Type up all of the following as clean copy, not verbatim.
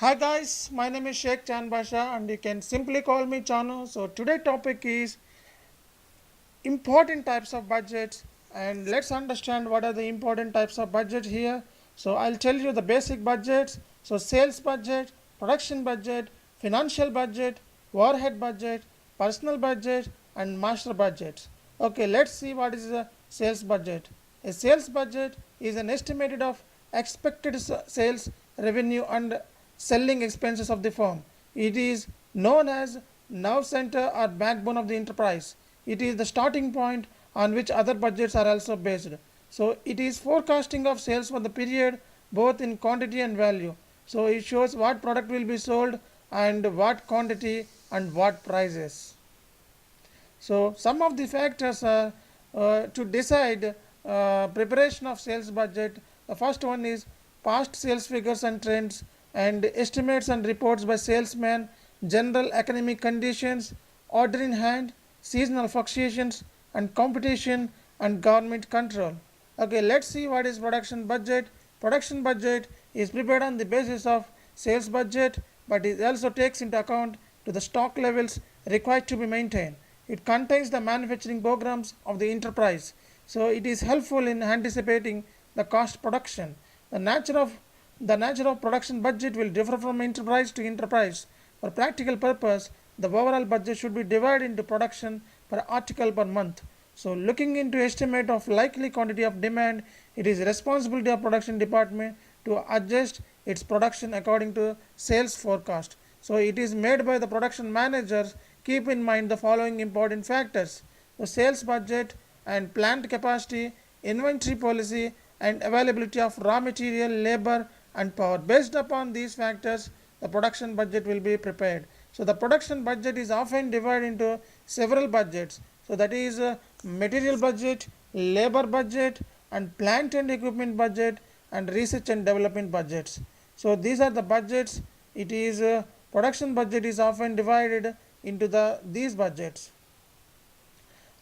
Hi guys, my name is Sheikh Chan Basha and you can simply call me Chano. So today topic is important types of budgets, and let's understand what are the important types of budget here. So I'll tell you the basic budgets. So sales budget, production budget, financial budget, overhead budget, personal budget and master budget. Okay, let's see what is a sales budget. A sales budget is an estimate of expected sales revenue and selling expenses of the firm. It is known as nerve center or backbone of the enterprise. It is the starting point on which other budgets are also based. So it is forecasting of sales for the period both in quantity and value. So it shows what product will be sold and what quantity and what prices. So some of the factors are to decide preparation of sales budget. The first one is past sales figures and trends and estimates and reports by salesmen, general economic conditions, order in hand, seasonal fluctuations and competition and government control. Okay, let's see what is production budget. Production budget is prepared on the basis of sales budget, but it also takes into account to the stock levels required to be maintained. It contains the manufacturing programs of the enterprise, so it is helpful in anticipating the cost production. The nature of production budget will differ from enterprise to enterprise. For practical purpose, the overall budget should be divided into production per article per month. So looking into estimate of likely quantity of demand, it is responsibility of production department to adjust its production according to sales forecast. So it is made by the production managers. Keep in mind the following important factors: the sales budget and plant capacity, inventory policy and availability of raw material, labor and power. Based upon these factors, the production budget will be prepared. So the production budget is often divided into several budgets. So that is material budget, labor budget and plant and equipment budget and research and development budgets. So these are the budgets. It is production budget is often divided into these budgets.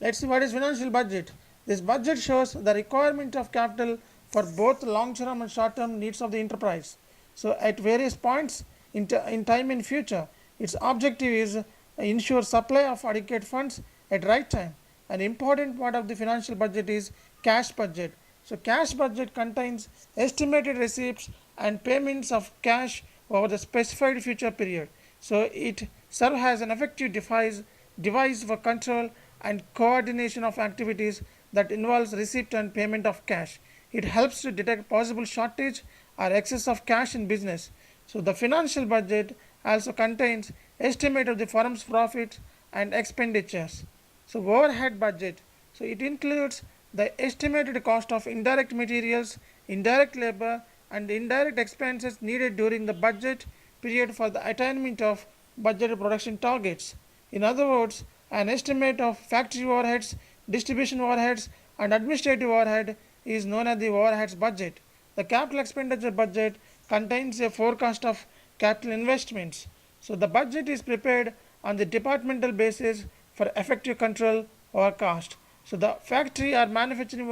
Let's see what is financial budget. This budget shows the requirement of capital for both long-term and short-term needs of the enterprise. So at various points in time in future, its objective is ensure supply of adequate funds at right time. An important part of the financial budget is cash budget. So cash budget contains estimated receipts and payments of cash over the specified future period. So it serves as an effective device for control and coordination of activities that involves receipt and payment of cash. It helps to detect possible shortage or excess of cash in business. So the financial budget also contains estimate of the firm's profits and expenditures. So overhead budget. So it includes the estimated cost of indirect materials, indirect labor and indirect expenses needed during the budget period for the attainment of budgeted production targets. In other words, an estimate of factory overheads, distribution overheads and administrative overhead is known as the overheads budget. The capital expenditure budget contains a forecast of capital investments. So the budget is prepared on the departmental basis for effective control over cost. So the factory or manufacturing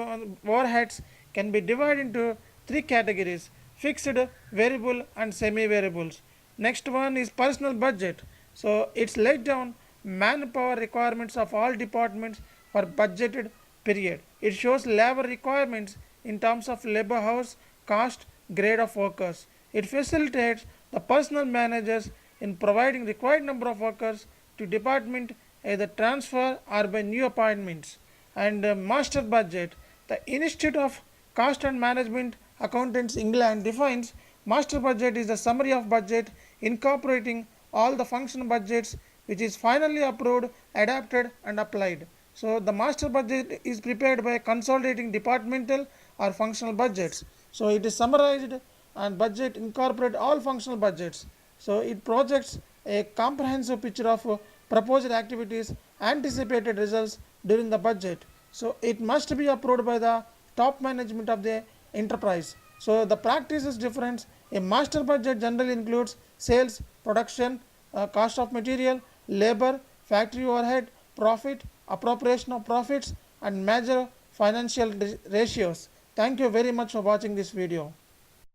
overheads can be divided into three categories: fixed, variable and semi-variables. Next one is personal budget. So it's laid down manpower requirements of all departments for budgeted period. It shows labor requirements in terms of labor hours, cost, grade of workers. It facilitates the personnel managers in providing required number of workers to department, either transfer or by new appointments. And master budget. The Institute of Cost and Management Accountants England defines master budget is a summary of budget incorporating all the function budgets which is finally approved, adapted and applied. So the master budget is prepared by consolidating departmental or functional budgets. So it is summarized and budget incorporate all functional budgets. So it projects a comprehensive picture of proposed activities, anticipated results during the budget. So it must be approved by the top management of the enterprise. So the practice is different. A master budget generally includes sales, production, cost of material, labor, factory overhead, profit, appropriation of profits and major financial ratios. Thank you very much for watching this video.